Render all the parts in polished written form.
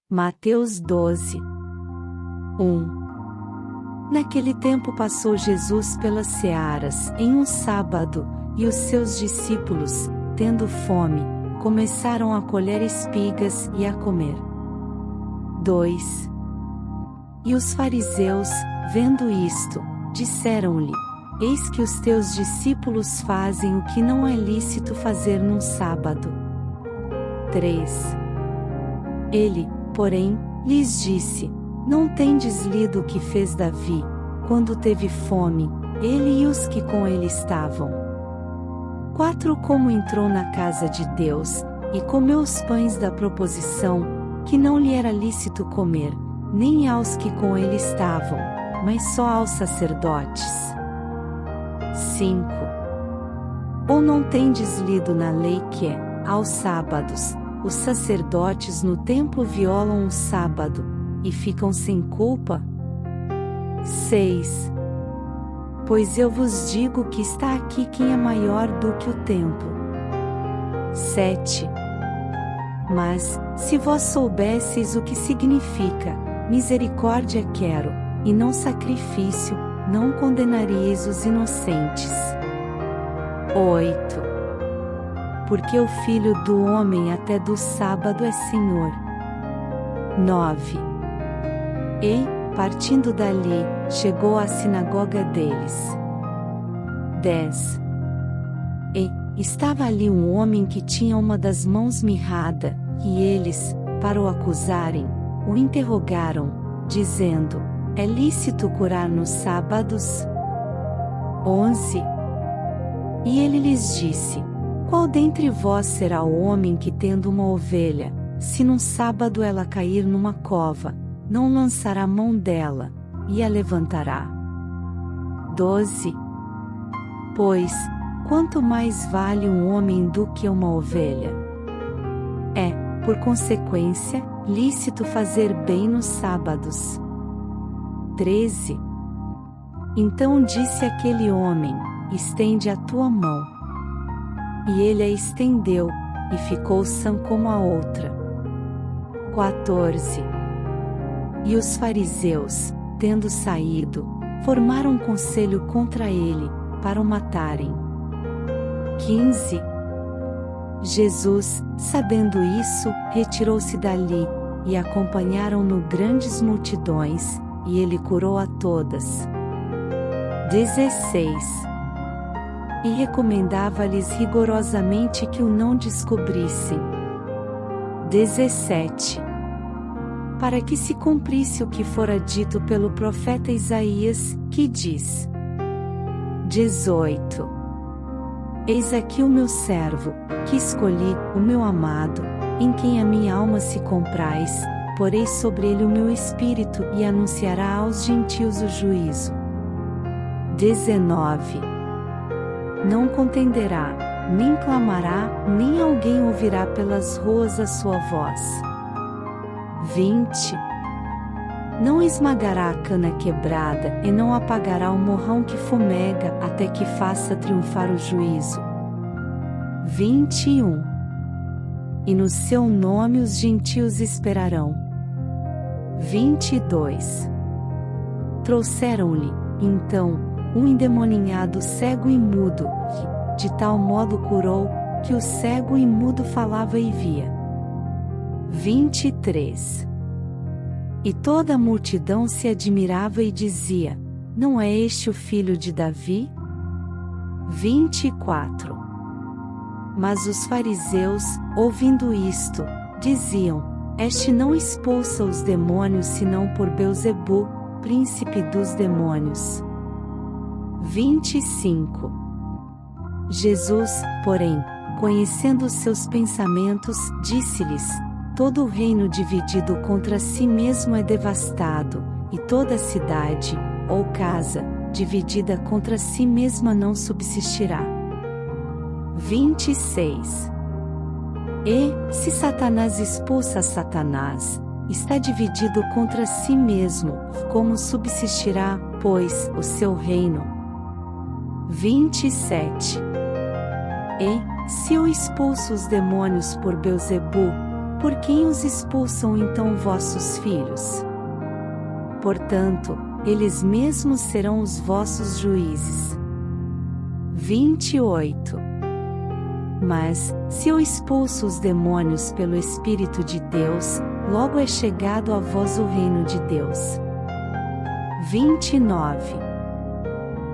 Mateus 12, 1. Naquele tempo passou Jesus pelas searas, em um sábado, e os seus discípulos, tendo fome, começaram a colher espigas e a comer. 2. E os fariseus, vendo isto, disseram-lhe: Eis que os teus discípulos fazem o que não é lícito fazer num sábado. 3. Ele, porém, lhes disse: Não tendes lido o que fez Davi, quando teve fome, ele e os que com ele estavam? 4. Como entrou na casa de Deus, e comeu os pães da proposição, que não lhe era lícito comer, nem aos que com ele estavam, mas só aos sacerdotes. 5. Ou não tendes lido na lei que, aos sábados, os sacerdotes no templo violam o sábado, e ficam sem culpa? 6. Pois eu vos digo que está aqui quem é maior do que o templo. 7. Mas, se vós soubesseis o que significa, misericórdia quero, e não sacrifício, não condenaríeis os inocentes. 8. Porque o Filho do Homem até do sábado é Senhor. 9. E, partindo dali, chegou à sinagoga deles. 10. E, estava ali um homem que tinha uma das mãos mirrada, e eles, para o acusarem, o interrogaram, dizendo: É lícito curar nos sábados? 11. E ele lhes disse: Qual dentre vós será o homem que, tendo uma ovelha, se num sábado ela cair numa cova, não lançará mão dela, e a levantará? 12. Pois, quanto mais vale um homem do que uma ovelha? É, por consequência, lícito fazer bem nos sábados. 13. Então disse aquele homem: Estende a tua mão. E ele a estendeu, e ficou sã como a outra. 14. E os fariseus, tendo saído, formaram um conselho contra ele, para o matarem. 15. Jesus, sabendo isso, retirou-se dali, e acompanharam-no grandes multidões, e ele curou a todas. 16. E recomendava-lhes rigorosamente que o não descobrissem. 17. Para que se cumprisse o que fora dito pelo profeta Isaías, que diz: 18. Eis aqui o meu servo, que escolhi, o meu amado, em quem a minha alma se compraz, porei sobre ele o meu espírito e anunciará aos gentios o juízo. 19. Não contenderá, nem clamará, nem alguém ouvirá pelas ruas a sua voz. 20. Não esmagará a cana quebrada, e não apagará o morrão que fumega, até que faça triunfar o juízo. 21. E no seu nome os gentios esperarão. 22. Trouxeram-lhe, então, um endemoninhado cego e mudo, que, de tal modo curou, que o cego e mudo falava e via. 23. E toda a multidão se admirava e dizia: Não é este o filho de Davi? 24. Mas os fariseus, ouvindo isto, diziam: Este não expulsa os demônios senão por Beelzebu, príncipe dos demônios. 25. Jesus, porém, conhecendo os seus pensamentos, disse-lhes: Todo o reino dividido contra si mesmo é devastado, e toda cidade, ou casa, dividida contra si mesma não subsistirá. 26. E, se Satanás expulsa Satanás, está dividido contra si mesmo, como subsistirá, pois, o seu reino? 27. E, se eu expulso os demônios por Beelzebu, por quem os expulsam então vossos filhos? Portanto, eles mesmos serão os vossos juízes. 28. Mas, se eu expulso os demônios pelo Espírito de Deus, logo é chegado a vós o reino de Deus. 29.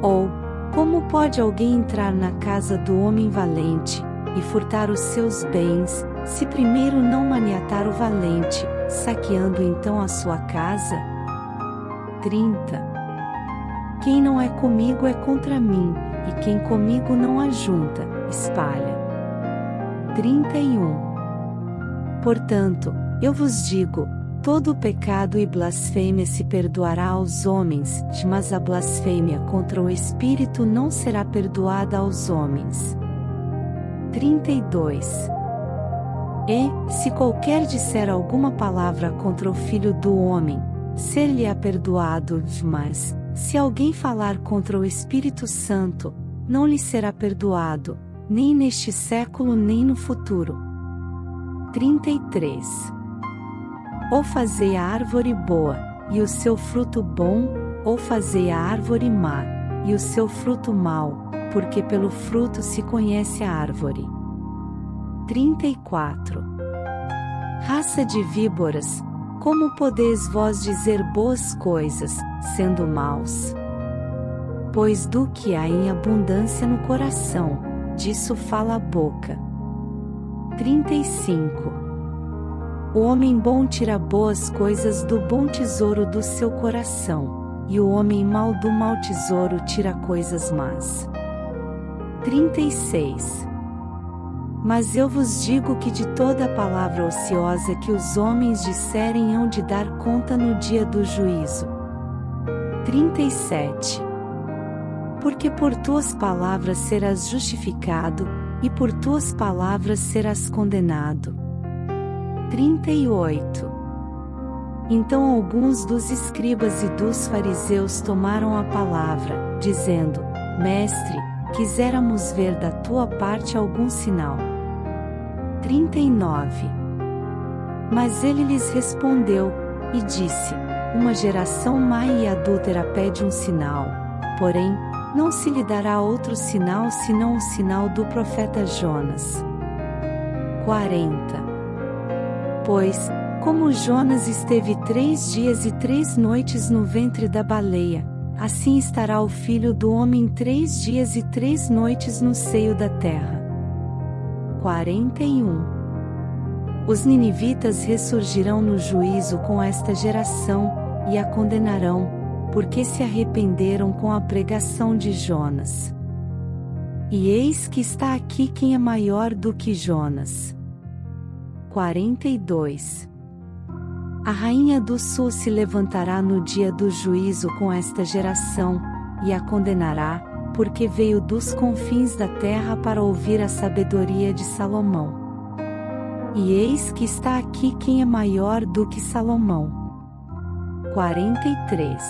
Ou, como pode alguém entrar na casa do homem valente, e furtar os seus bens, se primeiro não maniatar o valente, saqueando então a sua casa? 30. Quem não é comigo é contra mim, e quem comigo não ajunta, espalha. 31. Portanto, eu vos digo, todo pecado e blasfêmia se perdoará aos homens, mas a blasfêmia contra o Espírito não será perdoada aos homens. 32. E, se qualquer disser alguma palavra contra o Filho do Homem, ser-lhe-á perdoado, mas, se alguém falar contra o Espírito Santo, não lhe será perdoado, nem neste século nem no futuro. 33. Ou fazei a árvore boa, e o seu fruto bom, ou fazei a árvore má, e o seu fruto mau, porque pelo fruto se conhece a árvore. 34. Raça de víboras, como podeis vós dizer boas coisas, sendo maus? Pois do que há em abundância no coração, disso fala a boca. 35. O homem bom tira boas coisas do bom tesouro do seu coração, e o homem mau do mau tesouro tira coisas más. 36. Mas eu vos digo que de toda palavra ociosa que os homens disserem hão de dar conta no dia do juízo. 37. Porque por tuas palavras serás justificado, e por tuas palavras serás condenado. 38. Então alguns dos escribas e dos fariseus tomaram a palavra, dizendo: Mestre, quiséramos ver da tua parte algum sinal. 39. Mas ele lhes respondeu, e disse: Uma geração má e adúltera pede um sinal, porém, não se lhe dará outro sinal senão o sinal do profeta Jonas. 40. Pois, como Jonas esteve 3 dias e 3 noites no ventre da baleia, assim estará o Filho do Homem 3 dias e 3 noites no seio da terra. 41. Os ninivitas ressurgirão no juízo com esta geração, e a condenarão, porque se arrependeram com a pregação de Jonas. E eis que está aqui quem é maior do que Jonas. 42. A rainha do sul se levantará no dia do juízo com esta geração, e a condenará, porque veio dos confins da terra para ouvir a sabedoria de Salomão. E eis que está aqui quem é maior do que Salomão. 43.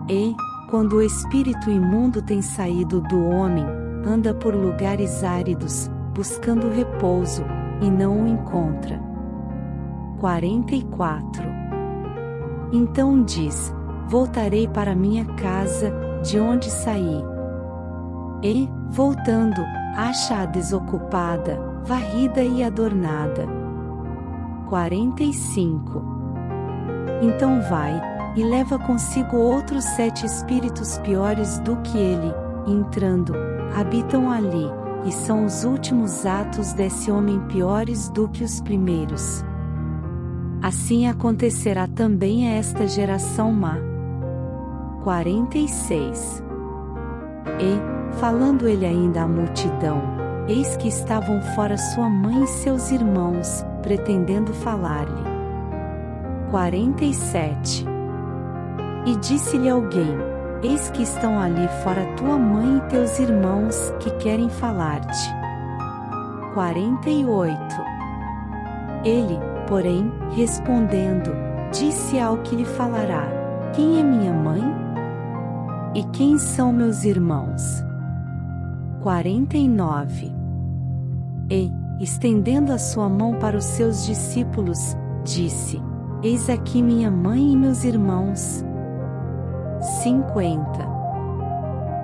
E, quando o espírito imundo tem saído do homem, anda por lugares áridos, buscando repouso, e não o encontra. 44. Então diz: Voltarei para minha casa, de onde saí. E, voltando, acha-a desocupada, varrida e adornada. 45. Então vai, e leva consigo outros 7 espíritos piores do que ele, e entrando, habitam ali, e são os últimos atos desse homem piores do que os primeiros. Assim acontecerá também a esta geração má. 46. E, falando ele ainda à multidão, eis que estavam fora sua mãe e seus irmãos, pretendendo falar-lhe. 47. E disse-lhe alguém: Eis que estão ali fora tua mãe e teus irmãos, que querem falar-te. 48. Ele, porém, respondendo, disse ao que lhe falará: Quem é minha mãe? E quem são meus irmãos? 49. E, estendendo a sua mão para os seus discípulos, disse: Eis aqui minha mãe e meus irmãos. 50.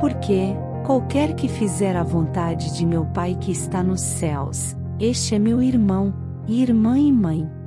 Porque, qualquer que fizer a vontade de meu Pai que está nos céus, este é meu irmão, e irmã e mãe.